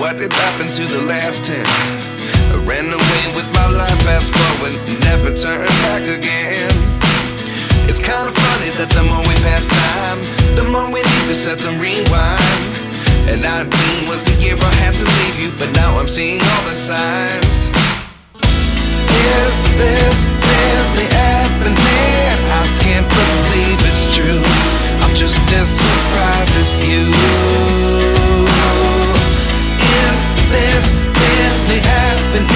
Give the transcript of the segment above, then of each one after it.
What did happen to the last 10? I ran away with my life, fast forward, never turn back again. It's kind of funny that the more we pass time, the more we need to set them rewind. And 19 was the year I had to leave you, but now I'm seeing all the signs. Is this really happening? I can't believe it's true. I'm just as surprised as you. Is this really happening?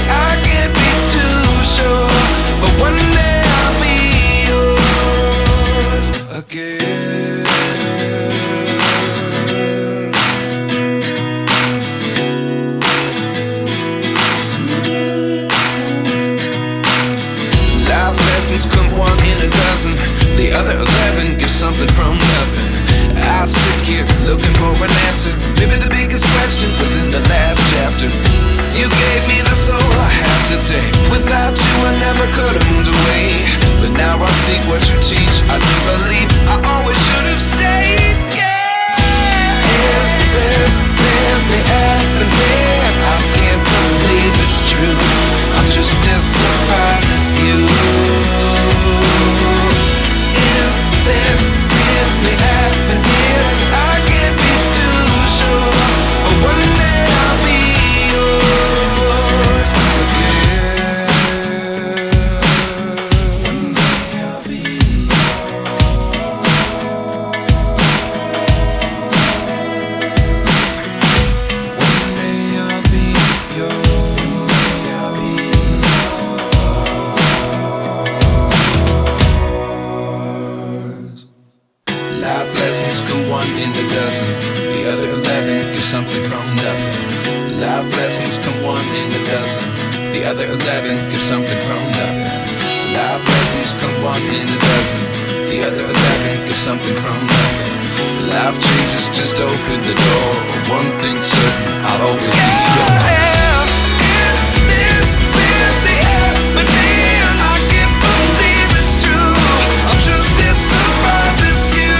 I can't be too sure, but one day I'll be yours again. Life lessons come one in a dozen. The other 11 give something from nothing. I sit here looking for an answer. Maybe the biggest question was in the last chapter. You gave me the soul I have today. Without you I never could have moved away. But now I see what you teach. I do believe I always should have stayed. Yeah. Is this really happening? I can't believe it's true. I'm just as surprised as you. Is this really happening? I can't be too sure, but one day I'll be yours again. One day I'll be yours. One day I'll be yours. One day I'll be yours. Life lessons come one in a dozen. The other 11 give something from nothing. Life lessons come one in a dozen. The other 11 give something from nothing. Life lessons come one in a dozen. The other 11 give something from nothing. Life changes, just open the door. One thing's certain, I'll always be yours. Is this really happening? I can't believe it's true. I'm just as surprised as you.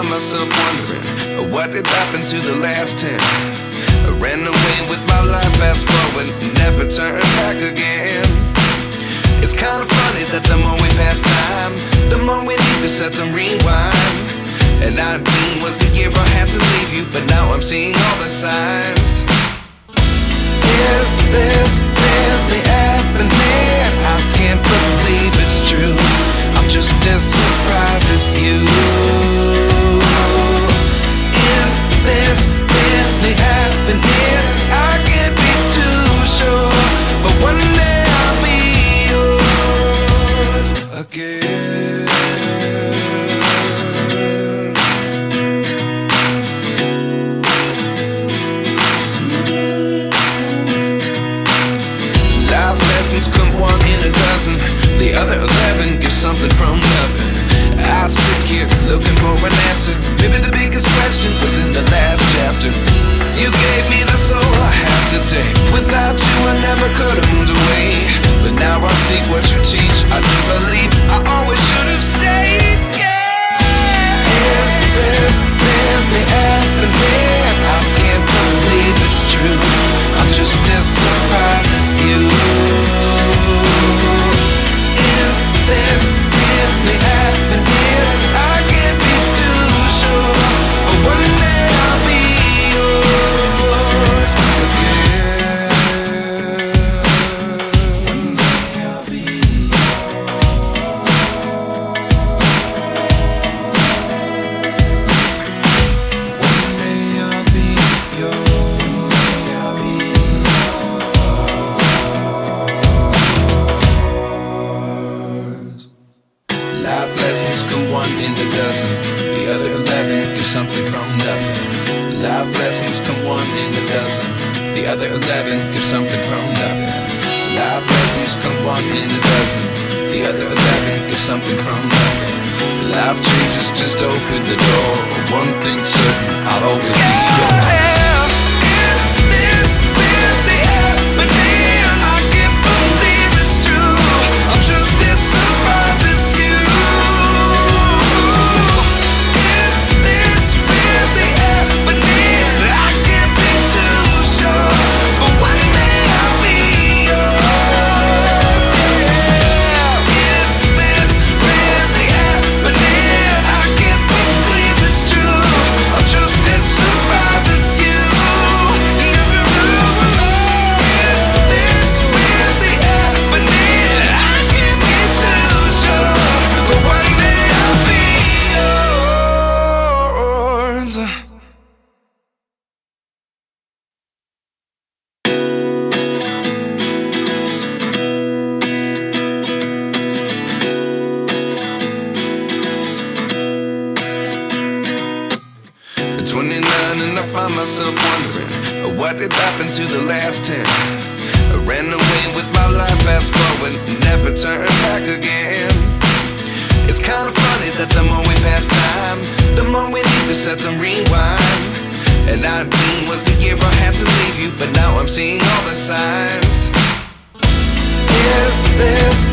Myself wondering what did happen to the last 10. I ran away with my life, fast forward, never turn back again. It's kind of funny that the more we pass time, the more we need to set them rewind. And 19 was the year I had to leave you, but now I'm seeing all the signs. Is this really happening? I can't believe it's true. I'm just as surprised as you. Is this really happening? I can't be too sure, but one day I'll be yours again. Life lessons come one in a dozen. The other 11 give something from nothing. I sit here in a dozen. The other 11 get something from nothing. Life lessons come one in a dozen. The other 11 get something from nothing. Life lessons come one in a dozen. The other 11 get something from nothing. Life changes just open the door. One thing's certain, I'll always be yours. Is this really happening? I can't believe it's true. I'm just as surprised as you. Is this really happening? I can't be too sure, but one day I'll be yours. Is this really happening? I can't believe it's true. I'm just as surprised as you. Is this really happening? I can't be too sure, but one day I'll be yours. At 29 and I find myself wondering what did happen to the last 10. I ran away with my life, fast forward, never turn back again. It's kind of funny that the more we pass time, the more we need to set them rewind. And 19 was the year I had to leave you, but now I'm seeing all the signs. Is this